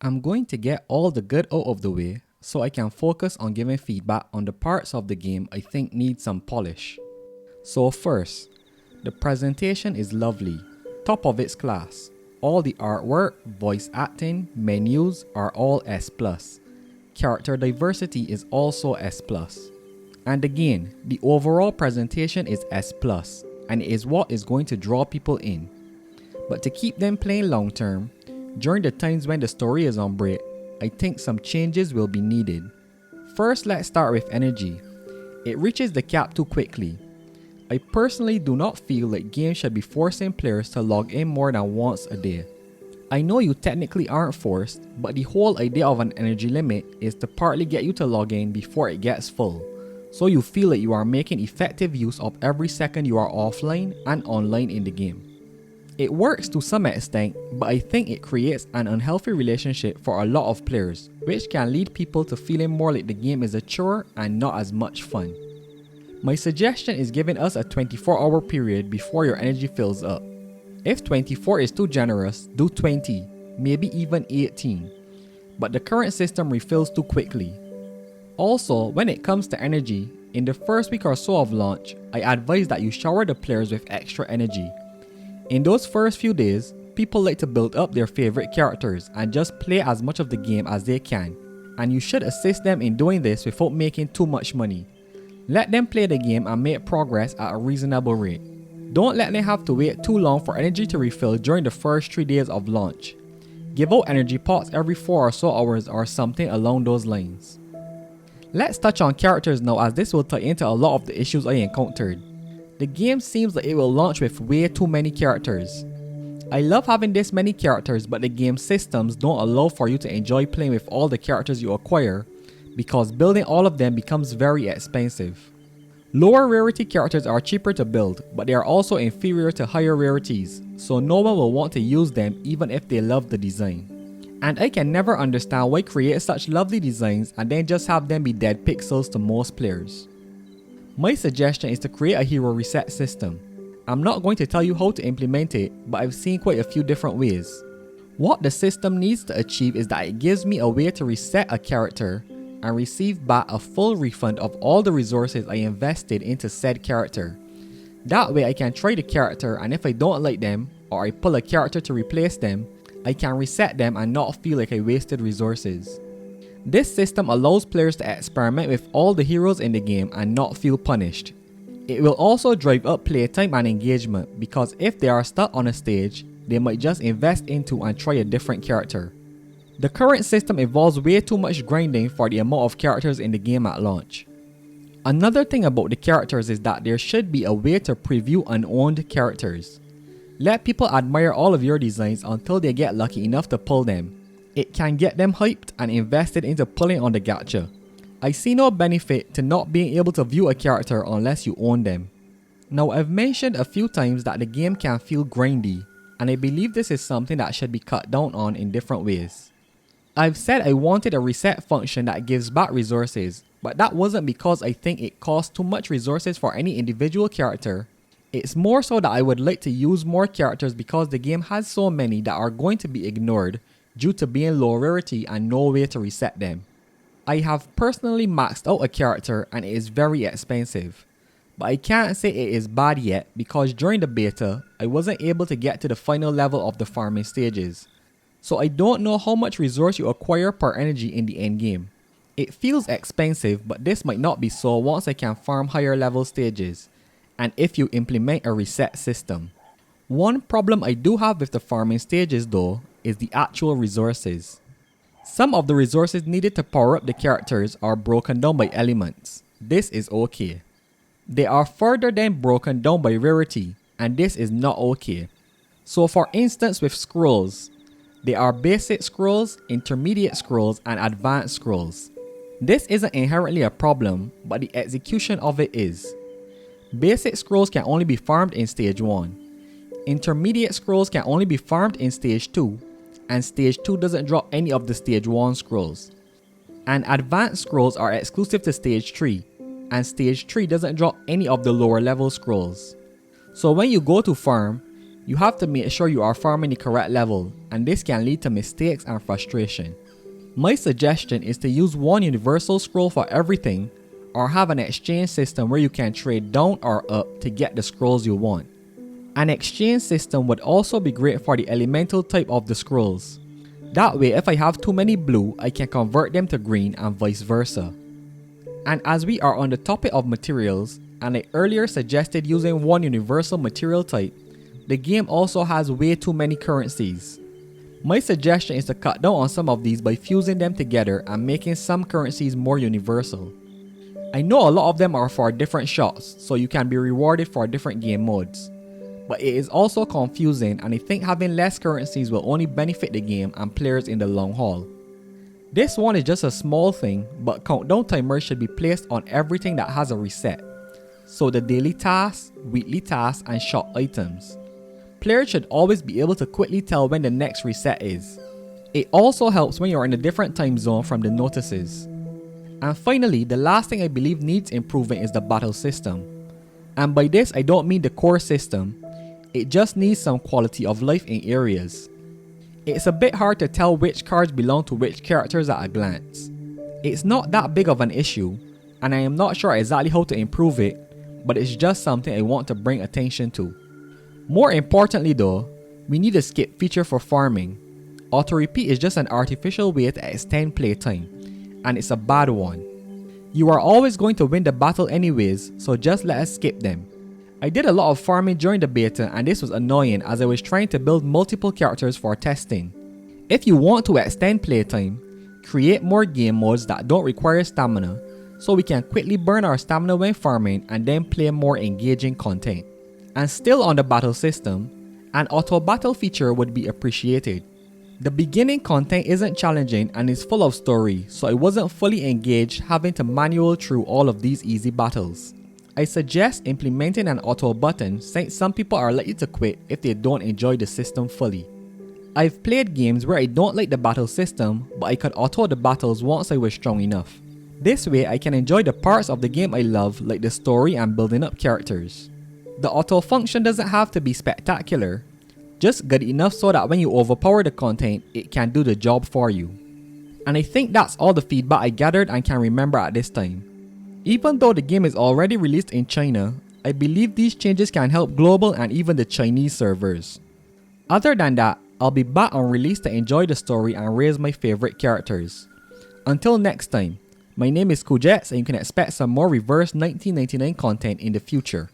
I'm going to get all the good out of the way so I can focus on giving feedback on the parts of the game I think need some polish. So first, the presentation is lovely, top of its class. All the artwork, voice acting, menus are all S+. Character diversity is also S+. And again, the overall presentation is S+, and it is what is going to draw people in. But to keep them playing long term, during the times when the story is on break, I think some changes will be needed. First, let's start with energy. It reaches the cap too quickly. I personally do not feel like games should be forcing players to log in more than once a day. I know you technically aren't forced, but the whole idea of an energy limit is to partly get you to log in before it gets full, so you feel like you are making effective use of every second you are offline and online in the game. It works to some extent, but I think it creates an unhealthy relationship for a lot of players, which can lead people to feeling more like the game is a chore and not as much fun. My suggestion is giving us a 24-hour period before your energy fills up. If 24 is too generous, do 20, maybe even 18. But the current system refills too quickly. Also, when it comes to energy, in the first week or so of launch, I advise that you shower the players with extra energy. In those first few days, people like to build up their favorite characters and just play as much of the game as they can, and you should assist them in doing this without making too much money. Let them play the game and make progress at a reasonable rate. Don't let them have to wait too long for energy to refill during the first 3 days of launch. Give out energy pots every 4 or so hours or something along those lines. Let's touch on characters now, as this will tie into a lot of the issues I encountered. The game seems like it will launch with way too many characters. I love having this many characters, but the game systems don't allow for you to enjoy playing with all the characters you acquire, because building all of them becomes very expensive. Lower rarity characters are cheaper to build, but they are also inferior to higher rarities, so no one will want to use them even if they love the design. And I can never understand why create such lovely designs and then just have them be dead pixels to most players. My suggestion is to create a hero reset system. I'm not going to tell you how to implement it, but I've seen quite a few different ways. What the system needs to achieve is that it gives me a way to reset a character and receive back a full refund of all the resources I invested into said character. That way I can try the character, and if I don't like them, or I pull a character to replace them, I can reset them and not feel like I wasted resources. This system allows players to experiment with all the heroes in the game and not feel punished. It will also drive up playtime and engagement, because if they are stuck on a stage, they might just invest into and try a different character. The current system involves way too much grinding for the amount of characters in the game at launch. Another thing about the characters is that there should be a way to preview unowned characters. Let people admire all of your designs until they get lucky enough to pull them. It can get them hyped and invested into pulling on the gacha. I see no benefit to not being able to view a character unless you own them. Now, I've mentioned a few times that the game can feel grindy, and I believe this is something that should be cut down on in different ways. I've said I wanted a reset function that gives back resources, but that wasn't because I think it costs too much resources for any individual character. It's more so that I would like to use more characters because the game has so many that are going to be ignored due to being low rarity and no way to reset them. I have personally maxed out a character and it is very expensive, but I can't say it is bad yet because during the beta, I wasn't able to get to the final level of the farming stages. So I don't know how much resource you acquire per energy in the end game. It feels expensive, but this might not be so once I can farm higher level stages, and if you implement a reset system. One problem I do have with the farming stages though is the actual resources. Some of the resources needed to power up the characters are broken down by elements. This is okay. They are further then broken down by rarity, and this is not okay. So for instance with scrolls, there are basic scrolls, intermediate scrolls, and advanced scrolls. This isn't inherently a problem, but the execution of it is. Basic scrolls can only be farmed in stage 1. Intermediate scrolls can only be farmed in stage 2, and stage 2 doesn't drop any of the stage 1 scrolls. And advanced scrolls are exclusive to stage 3, and stage 3 doesn't drop any of the lower level scrolls. So when you go to farm, You have to make sure you are farming the correct level, and this can lead to mistakes and frustration. My suggestion is to use one universal scroll for everything, or have an exchange system where you can trade down or up to get the scrolls you want. An exchange system would also be great for the elemental type of the scrolls. That way, if I have too many blue, I can convert them to green and vice versa. And as we are on the topic of materials, and I earlier suggested using one universal material type, the game also has way too many currencies. My suggestion is to cut down on some of these by fusing them together and making some currencies more universal. I know a lot of them are for different shots, so you can be rewarded for different game modes. But it is also confusing, and I think having less currencies will only benefit the game and players in the long haul. This one is just a small thing, but countdown timers should be placed on everything that has a reset. So the daily tasks, weekly tasks, and shop items. Players should always be able to quickly tell when the next reset is. It also helps when you're in a different time zone from the notices. And finally, the last thing I believe needs improvement is the battle system. And by this I don't mean the core system, it just needs some quality of life in areas. It's a bit hard to tell which cards belong to which characters at a glance. It's not that big of an issue, and I am not sure exactly how to improve it, but it's just something I want to bring attention to. More importantly though, we need a skip feature for farming. Auto repeat is just an artificial way to extend playtime, and it's a bad one. You are always going to win the battle anyways, so just let us skip them. I did a lot of farming during the beta, and this was annoying as I was trying to build multiple characters for testing. If you want to extend playtime, create more game modes that don't require stamina, so we can quickly burn our stamina when farming and then play more engaging content. And still on the battle system, an auto battle feature would be appreciated. The beginning content isn't challenging and is full of story, so I wasn't fully engaged having to manual through all of these easy battles. I suggest implementing an auto button since some people are likely to quit if they don't enjoy the system fully. I've played games where I don't like the battle system, but I could auto the battles once I was strong enough. This way I can enjoy the parts of the game I love, like the story and building up characters. The auto function doesn't have to be spectacular, just good enough so that when you overpower the content, it can do the job for you. And I think that's all the feedback I gathered and can remember at this time. Even though the game is already released in China, I believe these changes can help global and even the Chinese servers. Other than that, I'll be back on release to enjoy the story and raise my favorite characters. Until next time, my name is Kujets and you can expect some more reverse 1999 content in the future.